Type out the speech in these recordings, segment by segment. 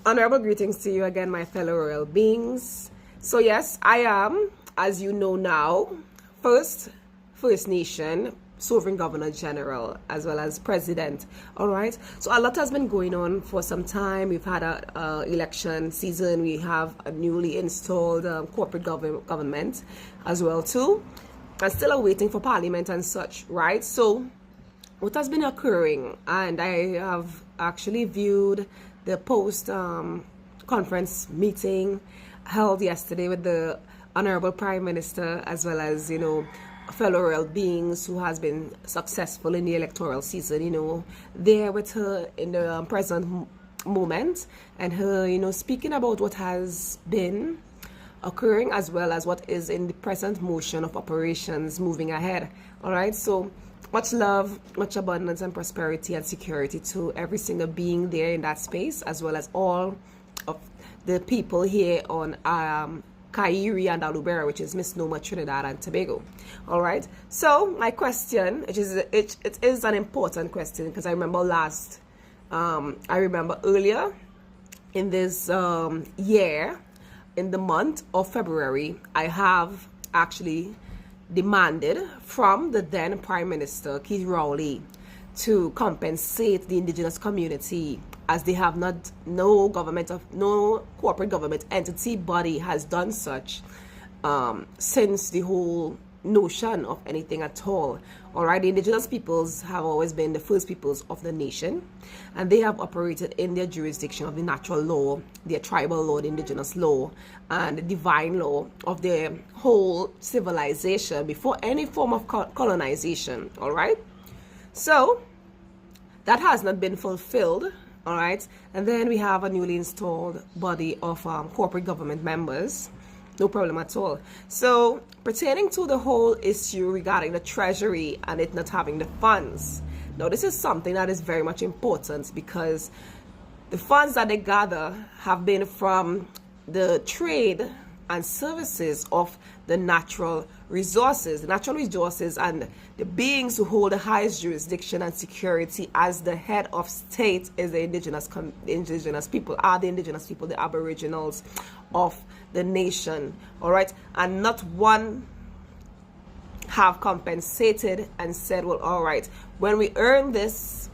Honorable greetings to you again, my fellow royal beings. So yes, I am, as you know now, First Nation Sovereign Governor General as well as President. All right. So a lot has been going on for some time. We've had a election season. We have a newly installed corporate government as well too. I'm still awaiting for Parliament and such. Right. So what has been occurring, and I have actually viewed the post-conference meeting held yesterday with the Honorable Prime Minister as well as, fellow royal beings who has been successful in the electoral season, there with her in the present moment, and her, speaking about what has been occurring as well as what is in the present motion of operations moving ahead. All right, so much love, much abundance and prosperity and security to every single being there in that space, as well as all of the people here on Ka-Iri and Alu-Bera, which is Misnomer, Trinidad and Tobago. All right. So my question, it is an important question, because I remember earlier in this year, in the month of February, I have actually demanded from the then Prime Minister, Ka-Iri, to compensate the indigenous community, as they have no corporate government entity body has done such since the whole notion of anything at all. All right, the indigenous peoples have always been the first peoples of the nation, and they have operated in their jurisdiction of the natural law, their tribal law, the indigenous law, and the divine law of their whole civilization before any form of colonization. All right, so that has not been fulfilled. All right, and then we have a newly installed body of corporate government members. No problem at all. So pertaining to the whole issue regarding the treasury and it not having the funds, now this is something that is very much important, because the funds that they gather have been from the trade and services of the natural resources and the beings who hold the highest jurisdiction and security as the head of state is the indigenous people, the Aboriginals of the nation. All right, and not one have compensated and said, well, all right, when we earn this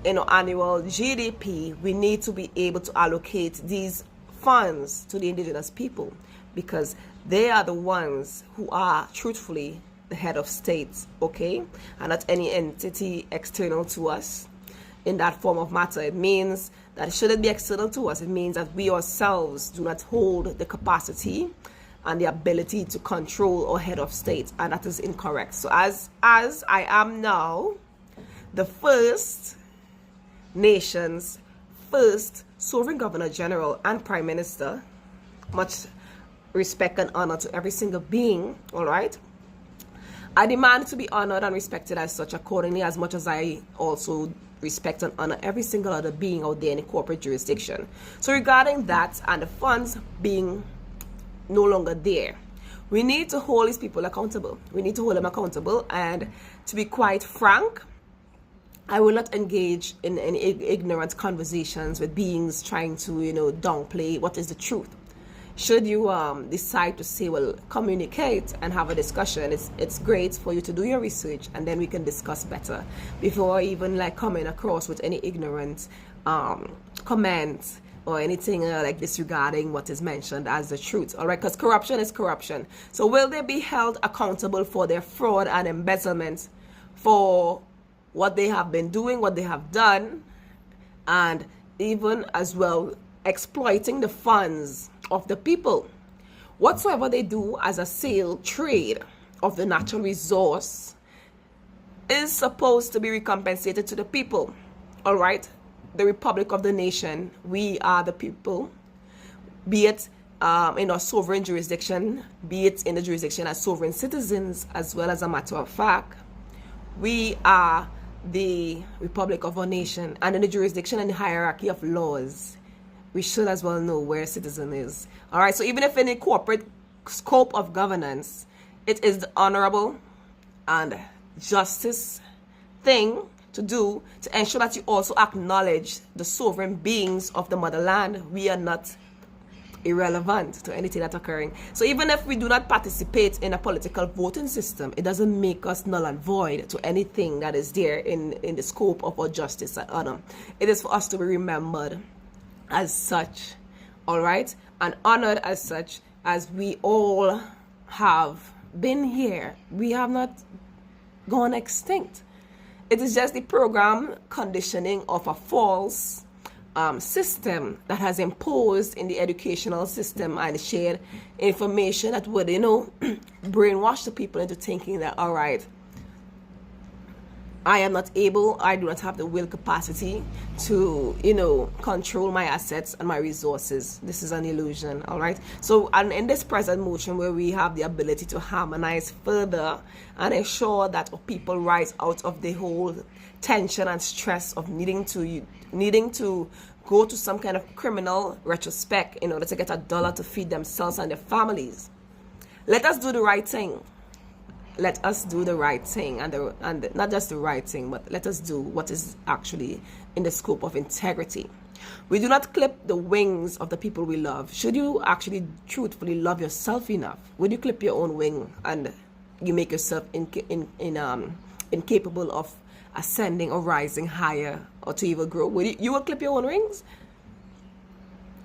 annual GDP, we need to be able to allocate these funds to the indigenous people, because they are the ones who are truthfully the head of states, okay, and not any entity external to us in that form of matter. It means that it shouldn't be external to us. It means that we ourselves do not hold the capacity and the ability to control or head of state, and that is incorrect. So as I am now the First Nation's first Sovereign Governor General and Prime Minister, much respect and honor to every single being, all right, I demand to be honored and respected as such accordingly, as much as I also respect and honor every single other being out there in a corporate jurisdiction. So regarding that and the funds being no longer there, we need to hold these people accountable. We need to hold them accountable, and to be quite frank, I will not engage in any ignorant conversations with beings trying to, downplay what is the truth. Should you decide to say, well, communicate and have a discussion, it's great for you to do your research, and then we can discuss better before even like coming across with any ignorant comments or anything like disregarding what is mentioned as the truth. All right, because corruption is corruption. So will they be held accountable for their fraud and embezzlement, for what they have been doing, what they have done, and even as well exploiting the funds of the people? Whatsoever they do as a sale trade of the natural resource is supposed to be recompensated to the people. All right, the Republic of the Nation, we are the people, be it in our sovereign jurisdiction, be it in the jurisdiction as sovereign citizens, as well as a matter of fact, we are the Republic of our nation, and in the jurisdiction and the hierarchy of laws, we should as well know where a citizen is. All right, so even if in a corporate scope of governance, it is the honorable and justice thing to do to ensure that you also acknowledge the sovereign beings of the motherland. We are not irrelevant to anything that's occurring. So even if we do not participate in a political voting system, it doesn't make us null and void to anything that is there in the scope of our justice and honor. It is for us to be remembered as such, all right, and honored as such, as we all have been here. We have not gone extinct. It is just the program conditioning of a false system that has imposed in the educational system and shared information that would, brainwash the people into thinking that, all right, I am not able, I do not have the will capacity to, control my assets and my resources. This is an illusion, all right? So, and in this present motion where we have the ability to harmonize further and ensure that people rise out of the whole tension and stress of needing to go to some kind of criminal retrospect in order to get $1 to feed themselves and their families. Let us do the right thing. Let us do the right thing, and not just the right thing, but let us do what is actually in the scope of integrity. We do not clip the wings of the people we love. Should you actually truthfully love yourself enough, would you clip your own wing and you make yourself incapable of ascending or rising higher or to even grow? You will clip your own wings?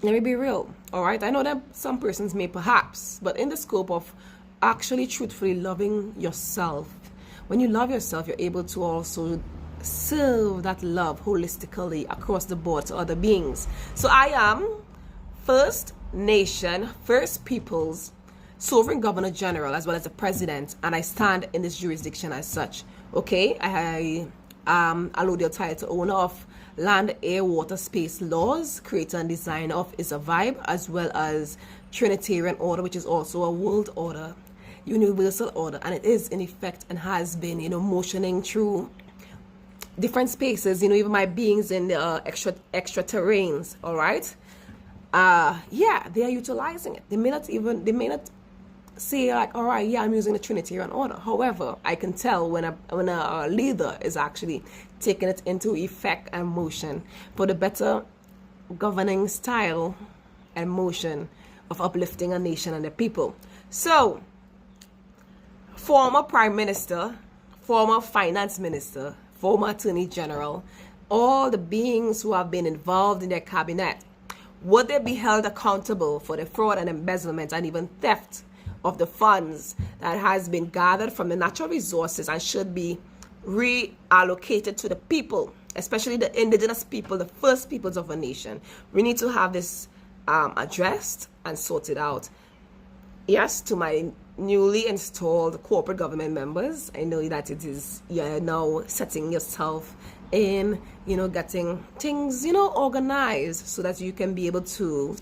Let me be real, all right? I know that some persons may perhaps, but in the scope of actually truthfully loving yourself, when you love yourself, you're able to also serve that love holistically across the board to other beings. So I am First Nation, First Peoples, Sovereign Governor General, as well as the President, and I stand in this jurisdiction as such. Okay, I am Allodial title owner of Land, Air, Water, Space Laws, creator and designer of Is a Vibe, as well as Trinitarian order, which is also a world order, universal order, and it is in effect and has been, motioning through different spaces, even my beings in the extra terrains, all right? Yeah, they are utilizing it. They may not say like, all right, yeah, I'm using the Trinitarian order. However, I can tell when a leader is actually taking it into effect and motion for the better governing style and motion of uplifting a nation and the people. So, former Prime Minister, former Finance Minister, former Attorney General, all the beings who have been involved in their cabinet, would they be held accountable for the fraud and embezzlement and even theft of the funds that has been gathered from the natural resources and should be reallocated to the people, especially the indigenous people, the first peoples of a nation? We need to have this addressed and sorted out. Yes, to my newly installed corporate government members, I know that you're now setting yourself in, getting things, organized so that you can be able to,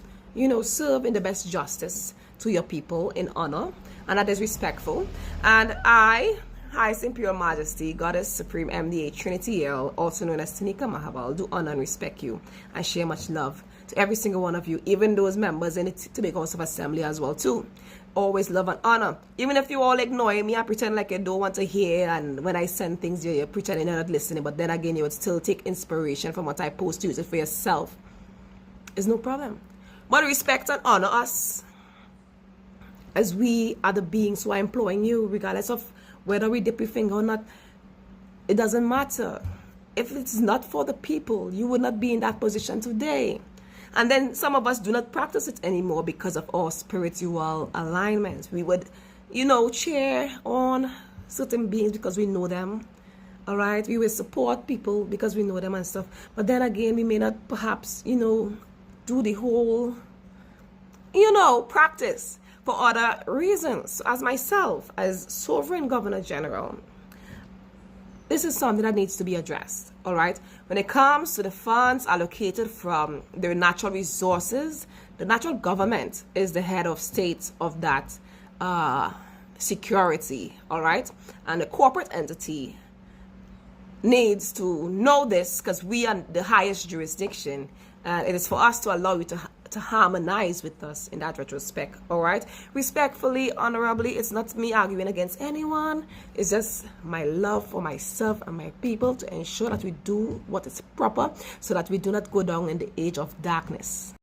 serve in the best justice to your people in honor, and that is respectful. And I, Highest Imperial Majesty, Goddess Supreme M.D.A, Trinity, also known as Ternicka, Mahabal, do honor and respect you and share much love to every single one of you, even those members in the Tobago House of Assembly as well too. Always love and honor. Even if you all ignore me, I pretend like you don't want to hear, and when I send things, you're pretending you're not listening, but then again, you would still take inspiration from what I post to use it for yourself. It's no problem. But respect and honor us, as we are the beings who are employing you, regardless of whether we dip your finger or not. It doesn't matter. If it's not for the people, you would not be in that position today. And then some of us do not practice it anymore because of our spiritual alignments. We would, cheer on certain beings because we know them. All right? We will support people because we know them and stuff. But then again, we may not perhaps, do the whole, practice for other reasons. As myself, as Sovereign Governor General, this is something that needs to be addressed, all right? When it comes to the funds allocated from the natural resources, the natural government is the head of state of that security, all right? And the corporate entity needs to know this because we are the highest jurisdiction. And it is for us to allow you to harmonize with us in that retrospect. All right, respectfully, honorably, it's not me arguing against anyone. It's just my love for myself and my people to ensure that we do what is proper so that we do not go down in the age of darkness.